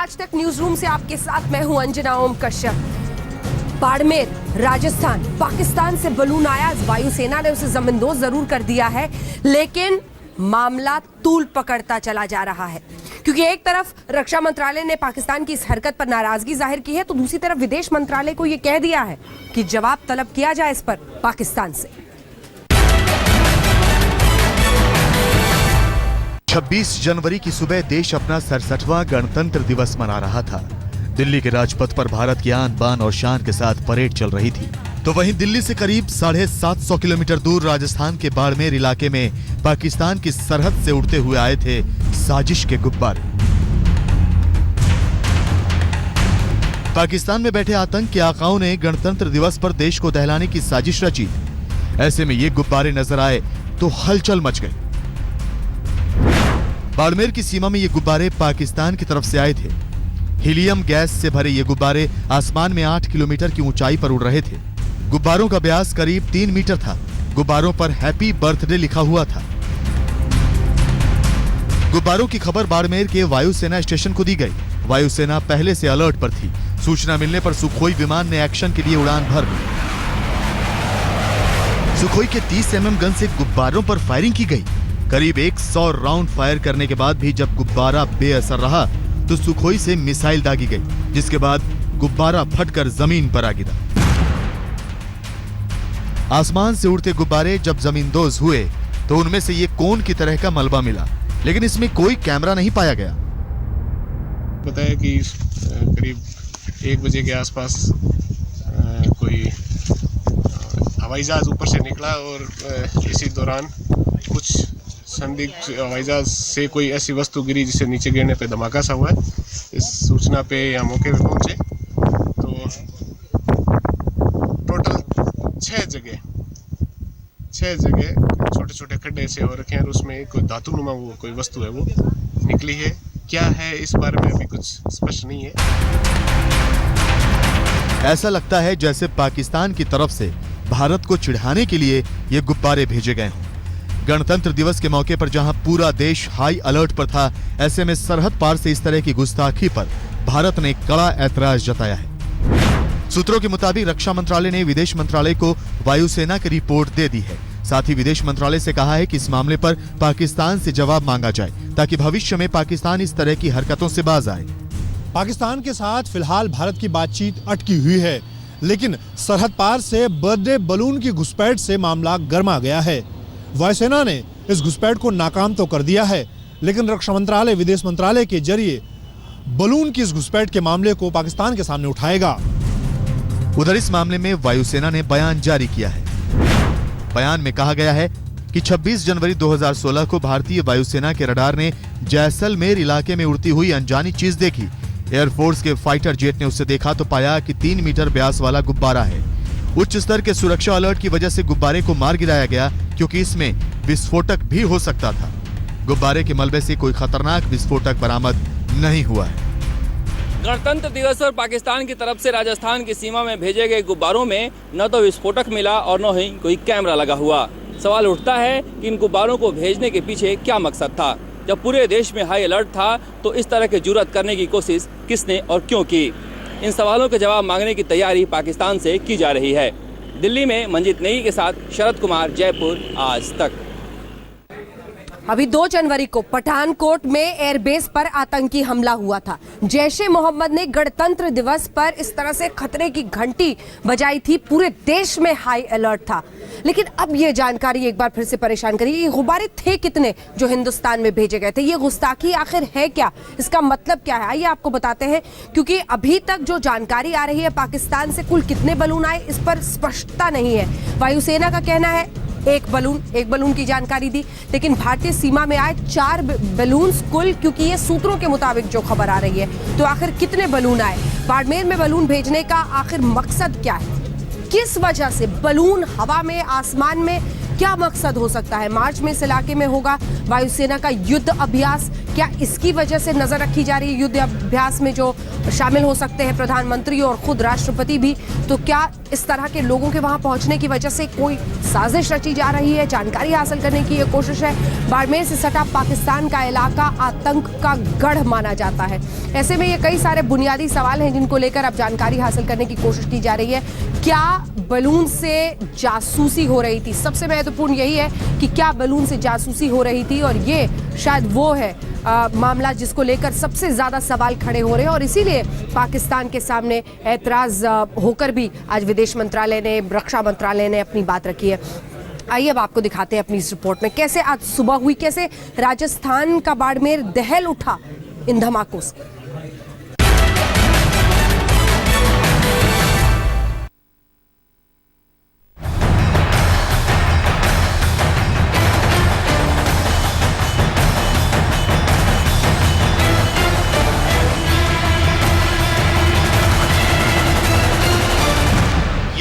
आज तक news room से आपके साथ मैं हूं अंजना ओम कश्यप। बाड़मेर, राजस्थान, पाकिस्तान से बलून आया, वायुसेना ने उसे जमींदोज जरूर कर दिया है, लेकिन मामला तूल पकड़ता चला जा रहा है। क्योंकि एक तरफ रक्षा मंत्रालय ने पाकिस्तान की इस हरकत पर नाराजगी जाहिर की है, तो दूसरी तरफ विदेश मंत्रालय को यह कह दिया है कि जवाब तलब किया जाए इस पर पाकिस्तान से। 26 जनवरी की सुबह देश अपना 67वां गणतंत्र दिवस मना रहा था। दिल्ली के राजपथ पर भारत की आन बान और शान के साथ परेड चल रही थी। तो वहीं दिल्ली से करीब 750 किलोमीटर दूर राजस्थान के बाड़मेर इलाके में पाकिस्तान की सरहद से उड़ते हुए आए थे साजिश के गुब्बारे। पाकिस्तान में बैठे आतंक के आकाओं ने गणतंत्र दिवस पर देश को दहलाने की साजिश रची। ऐसे में ये गुब्बारे नजर आए तो हलचल मच गई। बाड़मेर की सीमा में ये गुब्बारे पाकिस्तान की तरफ से आए थे। हीलियम गैस से भरे ये गुब्बारे आसमान में 8 किलोमीटर की ऊंचाई पर उड़ रहे थे। गुब्बारों का व्यास करीब 3 मीटर था। गुब्बारों पर हैप्पी बर्थडे लिखा हुआ था। गुब्बारों की खबर बाड़मेर के वायुसेना स्टेशन को दी गई। वायुसेना पहले से अलर्ट पर थी। सूचना मिलने पर सुखोई विमान ने एक्शन के लिए उड़ान भर दी। सुखोई के 30 mm गन से गुब्बारों पर फायरिंग की गई। करीब 100 राउंड फायर करने के बाद भी जब गुब्बारा बेअसर रहा तो सुखोई से मिसाइल दागी गई, जिसके बाद गुब्बारा फटकर जमीन पर आ गिरा। आसमान से उड़ते गुब्बारे जब जमींदोज हुए तो उनमें से ये कोन की तरह का मलबा मिला, लेकिन इसमें कोई कैमरा नहीं पाया गया। बताया कि करीब 1 बजे के आसपास कोई हवाई जहाज ऊपर से निकला और इसी दौरान कुछ संदिग्ध हवाई जहाज से कोई ऐसी वस्तु गिरी जिसे नीचे गिरने पे धमाका सा हुआ है। इस सूचना पे या मौके पे पहुंचे तो टोटल 6 जगह छोटे छोटे खड्डे से हो रखे हैं और उसमें कोई धातु नुमा वो कोई वस्तु है वो निकली है। क्या है इस बारे में अभी कुछ स्पष्ट नहीं है। ऐसा लगता है जैसे पाकिस्तान की तरफ से भारत को चिढ़ाने के लिए ये गुब्बारे भेजे गए हों। गणतंत्र दिवस के मौके पर जहां पूरा देश हाई अलर्ट पर था, ऐसे में सरहद पार से इस तरह की गुस्ताखी पर भारत ने कड़ा ऐतराज जताया है। सूत्रों के मुताबिक रक्षा मंत्रालय ने विदेश मंत्रालय को वायुसेना की रिपोर्ट दे दी है। साथ ही विदेश मंत्रालय से कहा है कि इस मामले पर पाकिस्तान से जवाब मांगा जाए, ताकि भविष्य में पाकिस्तान इस तरह की हरकतों से बाज आए। पाकिस्तान के साथ फिलहाल भारत की बातचीत अटकी हुई है, लेकिन सरहद पार से बर्थडे बलून की घुसपैठ से मामला गर्मा गया है। वायुसेना ने इस घुसपैठ को नाकाम तो कर दिया है, लेकिन रक्षा मंत्रालय विदेश मंत्रालय के जरिए बलून की इस घुसपैठ के मामले को पाकिस्तान के सामने उठाएगा। उधर इस मामले में वायुसेना ने बयान जारी किया है। बयान में कहा गया है कि 26 जनवरी 2016 को भारतीय वायुसेना के रडार ने जैसलमेर इलाके में उड़ती हुई अनजानी चीज देखी। एयरफोर्स के फाइटर जेट ने उसे देखा तो पाया कि 3 मीटर व्यास वाला गुब्बारा है। उच्च स्तर के सुरक्षा अलर्ट की वजह से गुब्बारे को मार गिराया गया, क्योंकि इसमें विस्फोटक भी हो सकता था। गुब्बारे के मलबे से कोई खतरनाक विस्फोटक बरामद नहीं हुआ है। गणतंत्र दिवस पर पाकिस्तान की तरफ से राजस्थान की सीमा में भेजे गए गुब्बारों में न तो विस्फोटक मिला और न ही कोई कैमरा लगा हुआ। सवाल उठता है कि इन गुब्बारों को भेजने के पीछे क्या मकसद था। जब पूरे देश में हाई अलर्ट था तो इस तरह की जुर्रत करने की कोशिश किसने और क्यों की? इन सवालों के जवाब मांगने की तैयारी पाकिस्तान से की जा रही है। दिल्ली में मंजीत नेगी के साथ शरद कुमार, जयपुर, आज तक। अभी 2 जनवरी को पठानकोट में एयरबेस पर आतंकी हमला हुआ था। जैश ए मोहम्मद ने गणतंत्र दिवस पर इस तरह से खतरे की घंटी बजाई थी। पूरे देश में हाई अलर्ट था। लेकिन अब ये जानकारी एक बार फिर से परेशान करी, ये गुब्बारे थे कितने जो हिंदुस्तान में भेजे गए थे? ये गुस्ताखी आखिर है क्या? इसका मतलब क्या है? आइए आपको बताते हैं, क्योंकि अभी तक जो जानकारी आ रही है पाकिस्तान से कुल कितने बलून आए इस पर स्पष्टता नहीं है। वायुसेना का कहना है एक बलून की जानकारी दी, लेकिन भारतीय सीमा में आए 4 बलून कुल, क्योंकि ये सूत्रों के मुताबिक जो खबर आ रही है। तो आखिर कितने बलून आए? बाड़मेर में बलून भेजने का आखिर मकसद क्या है? किस वजह से बलून हवा में, आसमान में, क्या मकसद हो सकता है? मार्च में इस इलाके में होगा वायुसेना का युद्ध अभ्यास। क्या इसकी वजह से नजर रखी जा रही है युद्ध अभ्यास में जो शामिल हो सकते हैं प्रधानमंत्री और खुद राष्ट्रपति भी? तो क्या इस तरह के लोगों के वहां पहुंचने की वजह से कोई साजिश रची जा रही है, जानकारी हासिल करने की ये कोशिश है? बाड़मेर से सटा पाकिस्तान का इलाका आतंक का गढ़ माना जाता है। ऐसे में ये कई सारे बुनियादी सवाल हैं जिनको लेकर अब जानकारी हासिल करने की कोशिश की जा रही है। क्या बलून से जासूसी हो रही थी? सबसे महत्वपूर्ण यही है कि क्या बलून से जासूसी हो रही थी, और ये शायद वो है मामला जिसको लेकर सबसे ज्यादा सवाल खड़े हो रहे हैं। और इसीलिए पाकिस्तान के सामने ऐतराज होकर भी आज विदेश मंत्रालय ने, रक्षा मंत्रालय ने अपनी बात रखी है। आइए अब आपको दिखाते हैं अपनी इस रिपोर्ट में कैसे आज सुबह हुई, कैसे राजस्थान का बाड़मेर दहल उठा इन धमाकों से।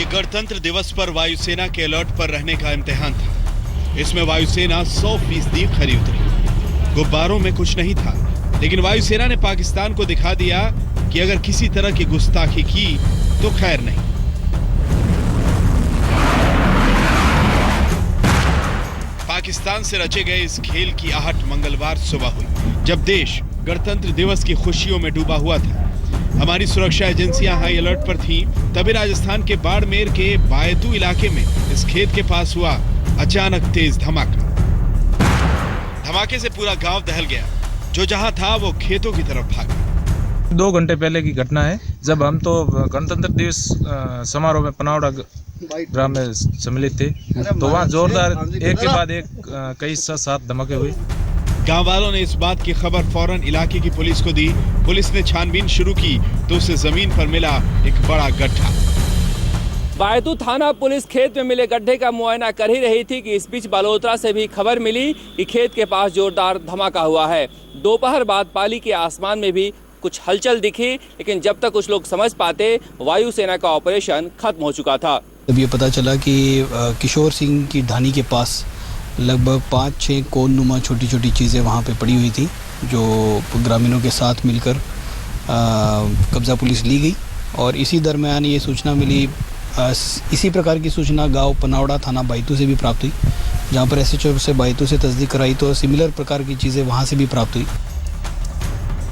गणतंत्र दिवस पर वायुसेना के अलर्ट पर रहने का इम्तिहान था। इसमें वायुसेना 100% खरी उतरी। गुब्बारों में कुछ नहीं था, लेकिन वायुसेना ने पाकिस्तान को दिखा दिया कि अगर किसी तरह की गुस्ताखी की तो खैर नहीं। पाकिस्तान से रचे गए इस खेल की आहट मंगलवार सुबह हुई, जब देश गणतंत्र दिवस की खुशियों में डूबा हुआ था। हमारी सुरक्षा एजेंसियां हाई अलर्ट पर थीं। तभी राजस्थान के बाड़मेर के बायतू इलाके में इस खेत के पास हुआ अचानक तेज धमाका। धमाके से पूरा गांव दहल गया। जो जहां था वो खेतों की तरफ भागा। 2 घंटे पहले की घटना है, जब हम तो गणतंत्र दिवस समारोह में पनावड़ा ग्राम में सम्मिलित थे, तो वहाँ जोरदार एक के बाद एक कई 7 धमाके हुए। गांव वालों ने इस बात की खबर फौरन इलाके की पुलिस को दी। पुलिस ने छानबीन शुरू की तो उसे जमीन पर मिला एक बड़ा गड्ढा। बायतू थाना पुलिस खेत में मिले गड्ढे का मुआयना कर ही रही थी कि इस बीच बालोतरा से भी खबर मिली कि खेत के पास जोरदार धमाका हुआ है। दोपहर बाद पाली के आसमान में भी कुछ हलचल दिखी, लेकिन जब तक कुछ लोग समझ पाते वायुसेना का ऑपरेशन खत्म हो चुका था। जब ये पता चला कि किशोर सिंह की ढानी के पास लगभग 5-6 कोन नुमा छोटी छोटी चीज़ें वहाँ पे पड़ी हुई थी, जो ग्रामीणों के साथ मिलकर कब्ज़ा पुलिस ली गई। और इसी दरमियान ये सूचना मिली, इसी प्रकार की सूचना गांव पनावड़ा थाना बायतू से भी प्राप्त हुई, जहाँ पर SHO से बायतू से तस्दीक कराई तो सिमिलर प्रकार की चीज़ें वहाँ से भी प्राप्त हुई।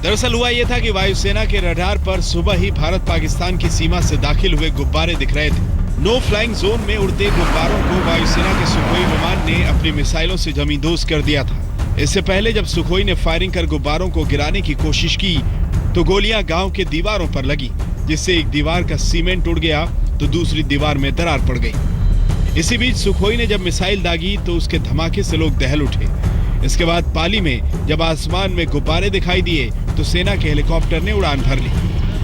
दरअसल हुआ ये था कि वायुसेना के रडार पर सुबह ही भारत पाकिस्तान की सीमा से दाखिल हुए गुब्बारे दिख रहे थे। नो फ्लाइंग जोन में उड़ते गुब्बारों को वायुसेना के सुखोई विमान ने अपनी मिसाइलों से जमींदोज कर दिया था। इससे पहले जब सुखोई ने फायरिंग कर गुब्बारों को गिराने की कोशिश की तो गोलियां गांव के दीवारों पर लगी, जिससे एक दीवार का सीमेंट उड़ गया तो दूसरी दीवार में दरार पड़ गई। इसी बीच सुखोई ने जब मिसाइल दागी तो उसके धमाके से लोग दहल उठे। इसके बाद पाली में जब आसमान में गुब्बारे दिखाई दिए तो सेना के हेलीकॉप्टर ने उड़ान भर ली।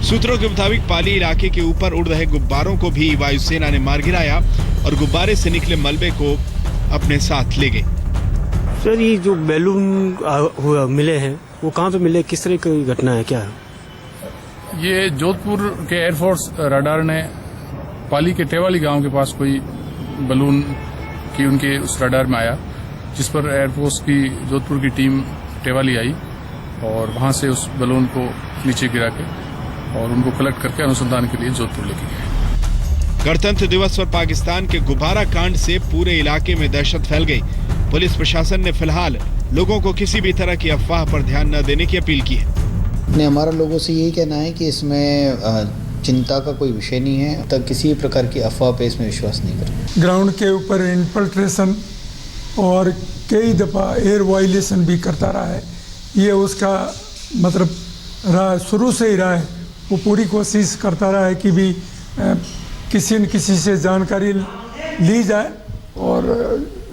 सूत्रों के मुताबिक पाली इलाके के ऊपर उड़ रहे गुब्बारों को भी वायुसेना ने मार गिराया और गुब्बारे से निकले मलबे को अपने साथ ले गए। सर, ये जो बैलून मिले हैं वो कहाँ पे मिले, किस तरह की घटना है, क्या है? ये जोधपुर के एयरफोर्स रडार ने पाली के टेवाली गांव के पास कोई बलून की उनके उस रडार में आया, जिस पर एयरफोर्स की जोधपुर की टीम टेवाली आई और वहां से उस बलून को नीचे गिरा के और उनको कलेक्ट करके अनुसंधान के लिए जोधपुर लेके गए। गणतंत्र दिवस और पाकिस्तान के गुब्बारा कांड से पूरे इलाके में दहशत फैल गई। पुलिस प्रशासन ने फिलहाल लोगों को किसी भी तरह की अफवाह पर ध्यान न देने की अपील की है। हमारा लोगों से यही कहना है कि इसमें चिंता का कोई विषय नहीं है, तक किसी प्रकार की अफवाह पे इसमें विश्वास नहीं करें। ग्राउंड के ऊपर इन्फिल्ट्रेशन और कई दफ़ा एयर वायलेशन भी करता रहा है। ये उसका मतलब रहा, शुरू से ही रहा है। वो पूरी कोशिश करता रहा है कि भी किसी न किसी से जानकारी ली जाए और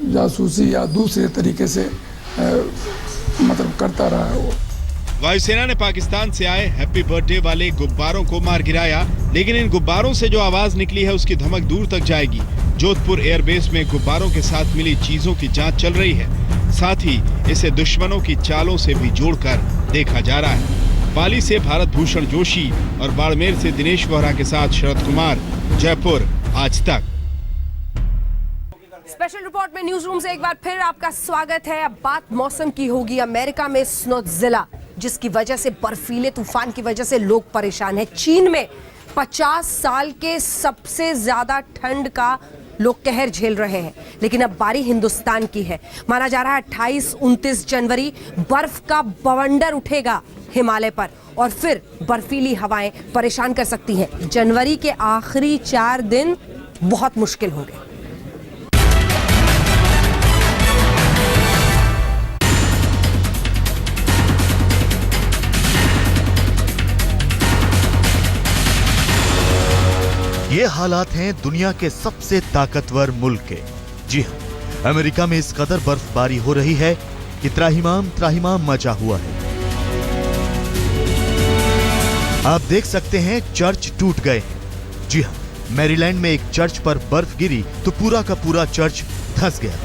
जासूसी या दूसरे तरीके से मतलब करता रहा है वो। वायुसेना ने पाकिस्तान से आए हैप्पी बर्थडे वाले गुब्बारों को मार गिराया, लेकिन इन गुब्बारों से जो आवाज निकली है उसकी धमक दूर तक जाएगी। जोधपुर एयरबेस में गुब्बारों के साथ मिली चीजों की जांच चल रही है। साथ ही इसे दुश्मनों की चालों से भी जोड़कर देखा जा रहा है। पाली से भारत भूषण जोशी और बाड़मेर से दिनेश वोहरा के साथ शरद कुमार, जयपुर, आज तक। स्पेशल रिपोर्ट में न्यूज रूम से एक बार फिर आपका स्वागत है। अब बात मौसम की होगी। अमेरिका में स्नोज़िला, जिसकी वजह से बर्फीले तूफान की वजह से लोग परेशान हैं। चीन में 50 साल के सबसे ज्यादा ठंड का लोग कहर झेल रहे हैं। लेकिन अब बारी हिंदुस्तान की है। माना जा रहा है 28-29 जनवरी बर्फ का बवंडर उठेगा हिमालय पर और फिर बर्फीली हवाएं परेशान कर सकती हैं। जनवरी के आखिरी 4 दिन बहुत मुश्किल होंगे। ये हालात हैं दुनिया के सबसे ताकतवर मुल्क के। जी हां, अमेरिका में इस कदर बर्फबारी हो रही है कि त्राहिमाम मचा हुआ है। आप देख सकते हैं चर्च टूट गए हैं। जी हां, मैरीलैंड में एक चर्च पर बर्फ गिरी तो पूरा का पूरा चर्च धंस गया।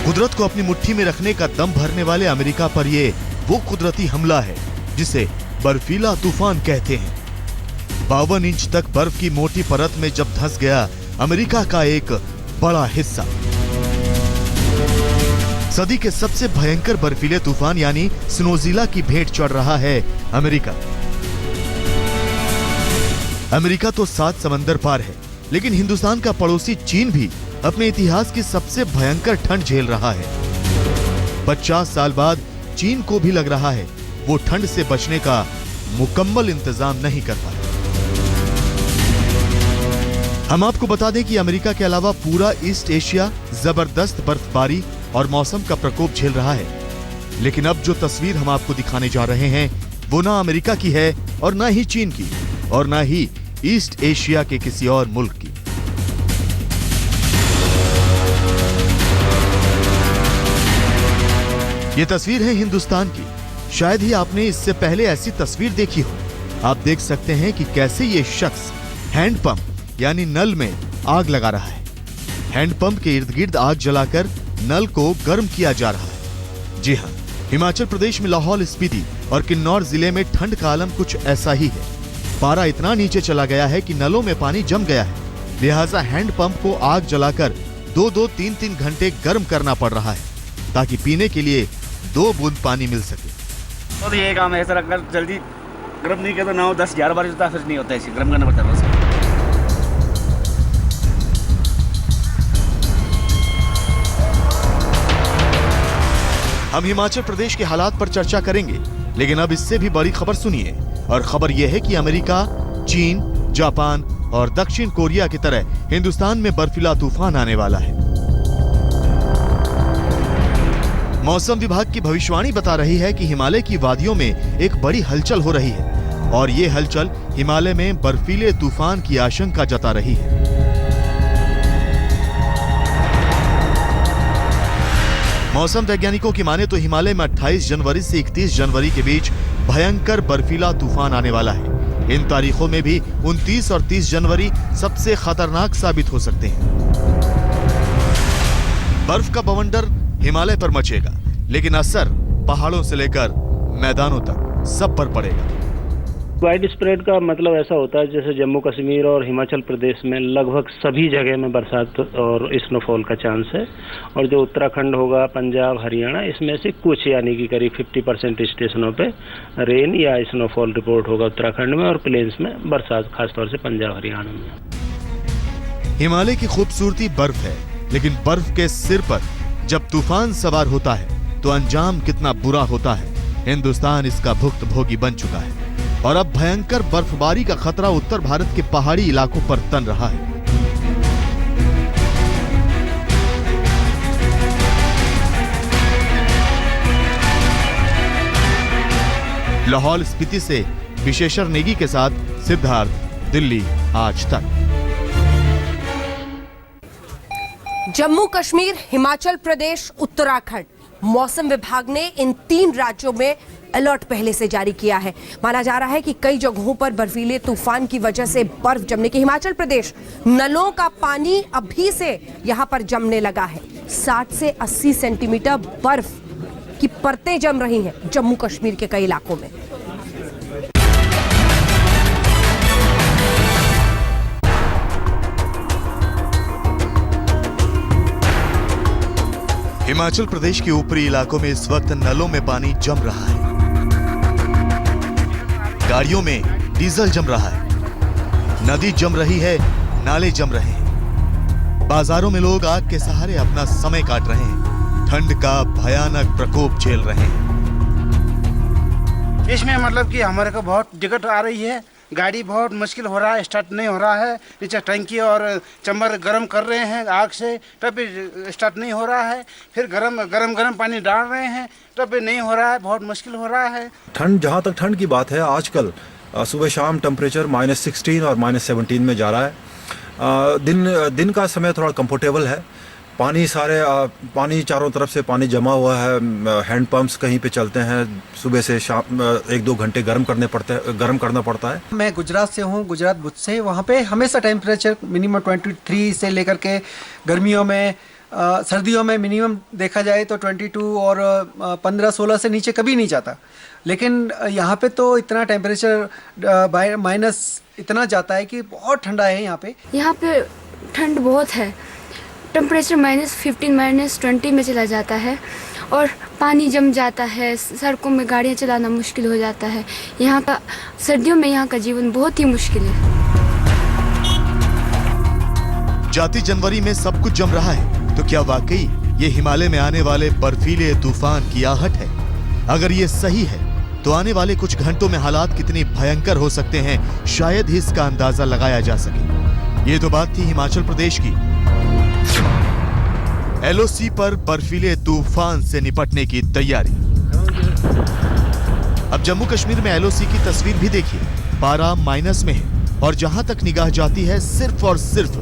कुदरत को अपनी मुट्ठी में रखने का दम भरने वाले अमेरिका पर ये वो कुदरती हमला है जिसे बर्फीला तूफान कहते हैं। 52 इंच तक बर्फ की मोटी परत में जब धंस गया अमेरिका का एक बड़ा हिस्सा। सदी के सबसे भयंकर बर्फीले तूफान यानी स्नोज़िला की भेंट चढ़ रहा है अमेरिका। अमेरिका तो 7 समंदर पार है, लेकिन हिंदुस्तान का पड़ोसी चीन भी अपने इतिहास की सबसे भयंकर ठंड झेल रहा है। 50 साल बाद चीन को भी लग रहा है वो ठंड से बचने का मुकम्मल इंतजाम नहीं कर पाया। हम आपको बता दें कि अमेरिका के अलावा पूरा ईस्ट एशिया जबरदस्त बर्फबारी और मौसम का प्रकोप झेल रहा है। लेकिन अब जो तस्वीर हम आपको दिखाने जा रहे हैं वो ना अमेरिका की है और ना ही चीन की और ना ही ईस्ट एशिया के किसी और मुल्क की। ये तस्वीर है हिंदुस्तान की। शायद ही आपने इससे पहले ऐसी तस्वीर देखी हो। आप देख सकते हैं कि कैसे ये शख्स हैंडपंप यानी नल में आग लगा रहा है। हैंडपंप के इर्द गिर्द आग जलाकर नल को गर्म किया जा रहा है। जी हां, हिमाचल प्रदेश में लाहौल स्पीति और किन्नौर जिले में ठंड का आलम कुछ ऐसा ही है। पारा इतना नीचे चला गया है कि नलों में पानी जम गया है। लिहाजा हैंडपंप को आग जलाकर 2-2, 3-3 घंटे गर्म करना पड़ रहा है ताकि पीने के लिए 2 बूंद पानी मिल सके। और ये काम ऐसा रखकर जल्दी गर्म नहीं करता, 9, 10, 11 बार होता, फिर नहीं होता, इसे गर्म करना पड़ता है। हम हिमाचल प्रदेश के हालात पर चर्चा करेंगे, लेकिन अब इससे भी बड़ी खबर सुनिए। और खबर यह है कि अमेरिका, चीन, जापान और दक्षिण कोरिया की तरह हिंदुस्तान में बर्फीला तूफान आने वाला है। मौसम विभाग की भविष्यवाणी बता रही है कि हिमालय की वादियों में एक बड़ी हलचल हो रही है और ये हलचल हिमालय में बर्फीले तूफान की आशंका जता रही है। मौसम वैज्ञानिकों की माने तो हिमालय में 28 जनवरी से 31 जनवरी के बीच भयंकर बर्फीला तूफान आने वाला है। इन तारीखों में भी 29 और 30 जनवरी सबसे खतरनाक साबित हो सकते हैं। बर्फ का बवंडर हिमालय पर मचेगा, लेकिन असर पहाड़ों से लेकर मैदानों तक सब पर पड़ेगा। वाइड स्प्रेड का मतलब ऐसा होता है जैसे जम्मू कश्मीर और हिमाचल प्रदेश में लगभग सभी जगह में बरसात और स्नोफॉल का चांस है। और जो उत्तराखंड होगा, पंजाब, हरियाणा, इसमें से कुछ यानी कि करीब 50% स्टेशनों पे रेन या स्नोफॉल रिपोर्ट होगा उत्तराखंड में, और प्लेन्स में बरसात, खासतौर से पंजाब हरियाणा में। हिमालय की खूबसूरती बर्फ है, लेकिन बर्फ के सिर पर जब तूफान सवार होता है तो अंजाम कितना बुरा होता है। हिंदुस्तान इसका भुक्तभोगी बन चुका है और अब भयंकर बर्फबारी का खतरा उत्तर भारत के पहाड़ी इलाकों पर तन रहा है। लाहौल स्पीति से विशेषर नेगी के साथ सिद्धार्थ, दिल्ली आज तक। जम्मू कश्मीर, हिमाचल प्रदेश, उत्तराखंड, मौसम विभाग ने इन 3 राज्यों में अलर्ट पहले से जारी किया है। माना जा रहा है कि कई जगहों पर बर्फीले तूफान की वजह से बर्फ जमने की हिमाचल प्रदेश, नलों का पानी अभी से यहां पर जमने लगा है। 60 से 80 सेंटीमीटर बर्फ की परतें जम रही हैं जम्मू कश्मीर के कई इलाकों में। हिमाचल प्रदेश के ऊपरी इलाकों में इस वक्त नलों में पानी जम रहा है, गाड़ियों में डीजल जम रहा है, नदी जम रही है, नाले जम रहे हैं, बाजारों में लोग आग के सहारे अपना समय काट रहे हैं, ठंड का भयानक प्रकोप झेल रहे हैं। इसमें मतलब कि हमारे को बहुत दिक्कत आ रही है, गाड़ी बहुत मुश्किल हो रहा है, स्टार्ट नहीं हो रहा है, नीचे टंकी और चम्बर गर्म कर रहे हैं आग से, तब भी स्टार्ट नहीं हो रहा है, फिर गरम पानी डाल रहे हैं, तब भी नहीं हो रहा है, बहुत मुश्किल हो रहा है। ठंड, जहाँ तक ठंड की बात है, आजकल सुबह शाम टेम्परेचर -16 और -17 में जा रहा है। दिन का समय थोड़ा कंफर्टेबल है, पानी चारों तरफ से पानी जमा हुआ है, हैंड पंप्स कहीं पे चलते हैं, सुबह से शाम 1-2 घंटे गर्म करना पड़ता है। मैं गुजरात से हूँ, गुजरात भुज से। वहाँ पे हमेशा टेम्परेचर मिनिमम 23 से लेकर के गर्मियों में सर्दियों में मिनिमम देखा जाए तो 22 और 15-16 से नीचे कभी नहीं जाता, लेकिन यहाँ पे तो इतना टेम्परेचर माइनस इतना जाता है कि बहुत ठंडा है यहाँ पे। यहाँ पे ठंड बहुत है, टेम्परेचर -15 -20 में चला जाता है और पानी जम जाता है, सड़कों में गाड़ियाँ चलाना मुश्किल हो जाता है। यहाँ का सर्दियों में यहाँ का जीवन बहुत ही मुश्किल है। जाती जनवरी में सब कुछ जम रहा है, तो क्या वाकई ये हिमालय में आने वाले बर्फीले तूफान की आहट है? अगर ये सही है तो आने वाले कुछ घंटों में हालात कितने भयंकर हो सकते हैं, शायद ही इसका अंदाजा लगाया जा सके। ये तो बात थी हिमाचल प्रदेश की। LOC पर बर्फीले तूफान से निपटने की तैयारी। अब जम्मू कश्मीर में LOC की तस्वीर भी देखिए, पारा माइनस में है और जहां तक निगाह जाती है सिर्फ और सिर्फ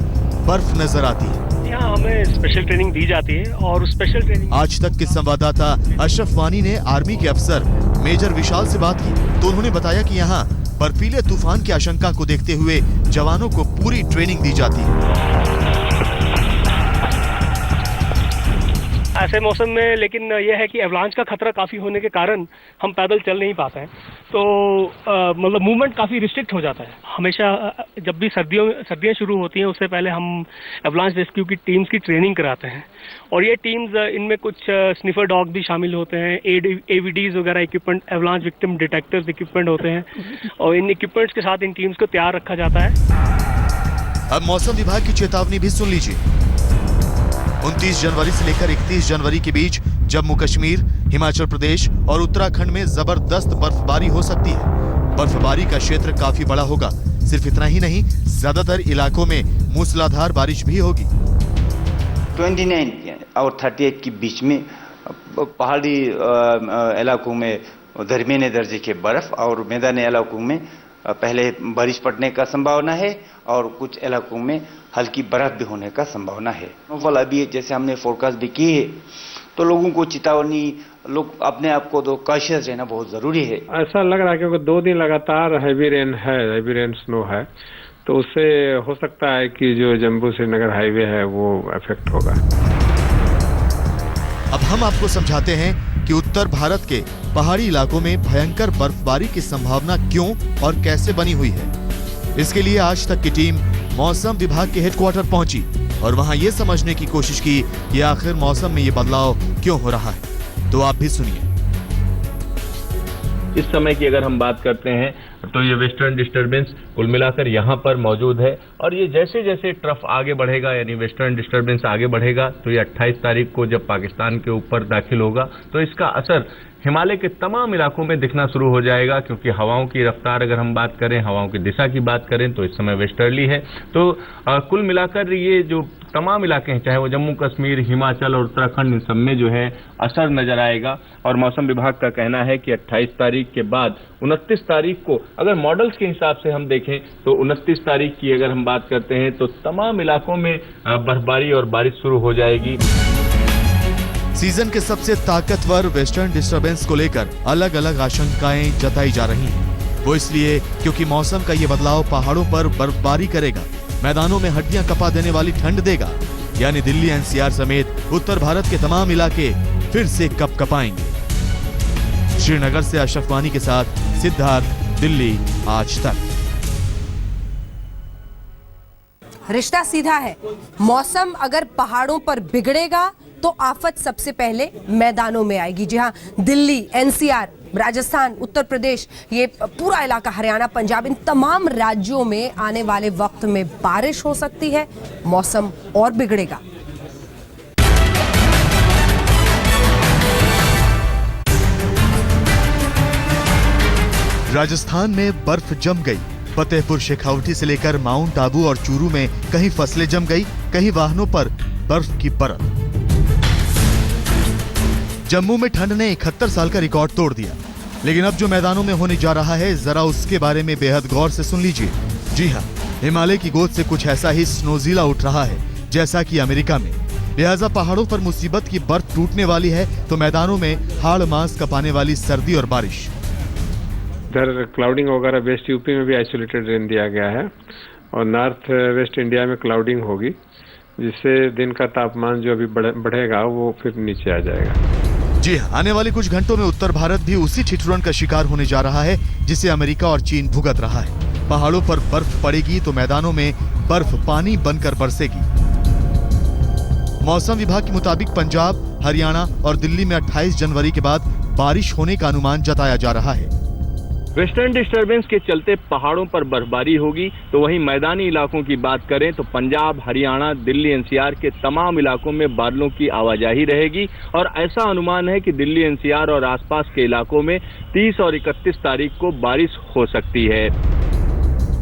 बर्फ नजर आती है। यहाँ हमें स्पेशल ट्रेनिंग दी जाती है और स्पेशल ट्रेनिंग आज तक के संवाददाता अशरफ वानी ने आर्मी के अफसर मेजर विशाल से बात की, तो उन्होंने बताया कि यहाँ बर्फीले तूफान की आशंका को देखते हुए जवानों को पूरी ट्रेनिंग दी जाती है। ऐसे मौसम में लेकिन यह है कि एवलांच का खतरा काफ़ी होने के कारण हम पैदल चल नहीं पाते हैं, तो मतलब मूवमेंट काफ़ी रिस्ट्रिक्ट हो जाता है। हमेशा जब भी सर्दियाँ शुरू होती हैं उससे पहले हम एवलांच रेस्क्यू की टीम्स की ट्रेनिंग कराते हैं और ये टीम्स, इनमें कुछ स्निफर डॉग भी शामिल होते हैं, AVDs वगैरह equipment, avalanche victim detectors equipment होते हैं और इन इक्विपमेंट्स के साथ इन टीम्स को तैयार रखा जाता है। अब मौसम विभाग की चेतावनी भी सुन लीजिए। 29 जनवरी से लेकर 31 जनवरी के बीच जम्मू कश्मीर, हिमाचल प्रदेश और उत्तराखंड में जबरदस्त बर्फबारी हो सकती है। बर्फबारी का क्षेत्र काफी बड़ा होगा। सिर्फ इतना ही नहीं, ज्यादातर इलाकों में मूसलाधार बारिश भी होगी। 29 और 38 के बीच में पहाड़ी इलाकों में दरमियाने दर्जे के बर्फ और मैदानी इलाकों में पहले बारिश पड़ने का संभावना है और कुछ इलाकों में हल्की बर्फ भी होने का संभावना है। स्नोफॉल अभी जैसे हमने फोरकास्ट भी की है, तो लोगों को चेतावनी, लोग अपने आप को तो कॉशियस रहना बहुत जरूरी है। ऐसा लग रहा है क्योंकि 2 दिन लगातार हैवी रेन स्नो है, तो उससे हो सकता है कि जो जम्मू श्रीनगर हाईवे है वो अफेक्ट होगा। अब हम आपको समझाते हैं कि उत्तर भारत के पहाड़ी इलाकों में भयंकर बर्फबारी की संभावना क्यों और कैसे बनी हुई है। इसके लिए आज तक की टीम मौसम विभाग के हेडक्वार्टर पहुंची और वहां ये समझने की कोशिश की कि आखिर मौसम में ये बदलाव क्यों हो रहा है। तो आप भी सुनिए। इस समय की अगर हम बात करते हैं तो ये वेस्टर्न डिस्टर्बेंस कुल मिलाकर यहाँ पर मौजूद है और ये जैसे जैसे ट्रफ आगे बढ़ेगा, यानी वेस्टर्न डिस्टर्बेंस आगे बढ़ेगा, तो ये 28 तारीख को जब पाकिस्तान के ऊपर दाखिल होगा तो इसका असर हिमालय के तमाम इलाकों में दिखना शुरू हो जाएगा, क्योंकि हवाओं की रफ्तार अगर हम बात करें, हवाओं की दिशा की बात करें तो इस समय वेस्टर्ली है। तो कुल मिलाकर ये जो तमाम इलाके हैं, चाहे वो जम्मू कश्मीर, हिमाचल और उत्तराखंड, इन सब में जो है असर नजर आएगा। और मौसम विभाग का कहना है कि 28 तारीख के बाद 29 तारीख को अगर मॉडल्स के हिसाब से हम देखें तो 29 तारीख की अगर हम बात करते हैं तो तमाम इलाकों में बर्फबारी और बारिश शुरू हो जाएगी। सीजन के सबसे ताकतवर वेस्टर्न डिस्टर्बेंस को लेकर अलग अलग आशंकाएं जताई जा रही हैं। वो इसलिए क्योंकि मौसम का ये बदलाव पहाड़ों पर बर्फबारी करेगा, मैदानों में हड्डियां कपा देने वाली ठंड देगा, यानी दिल्ली NCR समेत उत्तर भारत के तमाम इलाके फिर से कपकपाएंगे। श्रीनगर से अशरफ वानी के साथ सिद्धार्थ, दिल्ली आज तक। रिश्ता सीधा है, मौसम अगर पहाड़ों पर बिगड़ेगा तो आफत सबसे पहले मैदानों में आएगी। जी हाँ, दिल्ली, एनसीआर, राजस्थान, उत्तर प्रदेश, ये पूरा इलाका, हरियाणा, पंजाब, इन तमाम राज्यों में आने वाले वक्त में बारिश हो सकती है, मौसम और बिगड़ेगा। राजस्थान में बर्फ जम गई। फतेहपुर शेखावटी से लेकर माउंट आबू और चूरू में कहीं फसलें जम गई, कहीं वाहनों पर बर्फ की परत। जम्मू में ठंड ने 71 साल का रिकॉर्ड तोड़ दिया। लेकिन अब जो मैदानों में होने जा रहा है, जरा उसके बारे में बेहद गौर से सुन लीजिए। जी हाँ, हिमालय की गोद से कुछ ऐसा ही स्नोजीला उठ रहा है जैसा कि अमेरिका में। लिहाजा पहाड़ों पर मुसीबत की बर्फ टूटने वाली है तो मैदानों में हाड़ मांस कपाने वाली सर्दी और बारिश। इधर क्लाउडिंग वगैरह वेस्ट यूपी में भी आइसोलेटेड रेन दिया गया है और नॉर्थ वेस्ट इंडिया में क्लाउडिंग होगी, जिससे दिन का तापमान जो अभी बढ़ेगा वो फिर नीचे आ जाएगा। जी हाँ, आने वाले कुछ घंटों में उत्तर भारत भी उसी ठिठुरन का शिकार होने जा रहा है जिसे अमेरिका और चीन भुगत रहा है। पहाड़ों पर बर्फ पड़ेगी तो मैदानों में बर्फ पानी बनकर बरसेगी। मौसम विभाग के मुताबिक पंजाब, हरियाणा और दिल्ली में 28 जनवरी के बाद बारिश होने का अनुमान जताया जा रहा है। वेस्टर्न डिस्टर्बेंस के चलते पहाड़ों पर बर्फबारी होगी, तो वहीं मैदानी इलाकों की बात करें तो पंजाब, हरियाणा, दिल्ली, एनसीआर के तमाम इलाकों में बादलों की आवाजाही रहेगी और ऐसा अनुमान है कि दिल्ली, एनसीआर और आसपास के इलाकों में 30 और 31 तारीख को बारिश हो सकती है।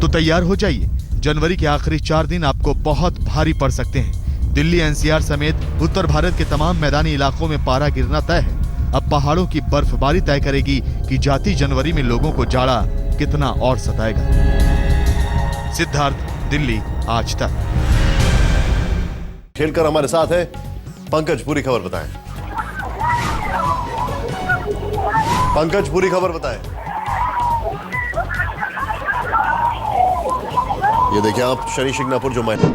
तो तैयार हो जाइए, जनवरी के आखिरी 4 दिन आपको बहुत भारी पड़ सकते हैं। दिल्ली, एनसीआर समेत उत्तर भारत के तमाम मैदानी इलाकों में पारा गिरना तय है। अब पहाड़ों की बर्फबारी तय करेगी कि जाती जनवरी में लोगों को जाड़ा कितना और सताएगा। सिद्धार्थ, दिल्ली, आज तक। खेलकर हमारे साथ है पंकज, पूरी खबर बताएं। पंकज, पूरी खबर बताएं। ये देखिए आप शनि शिंगणापुर जो मैदान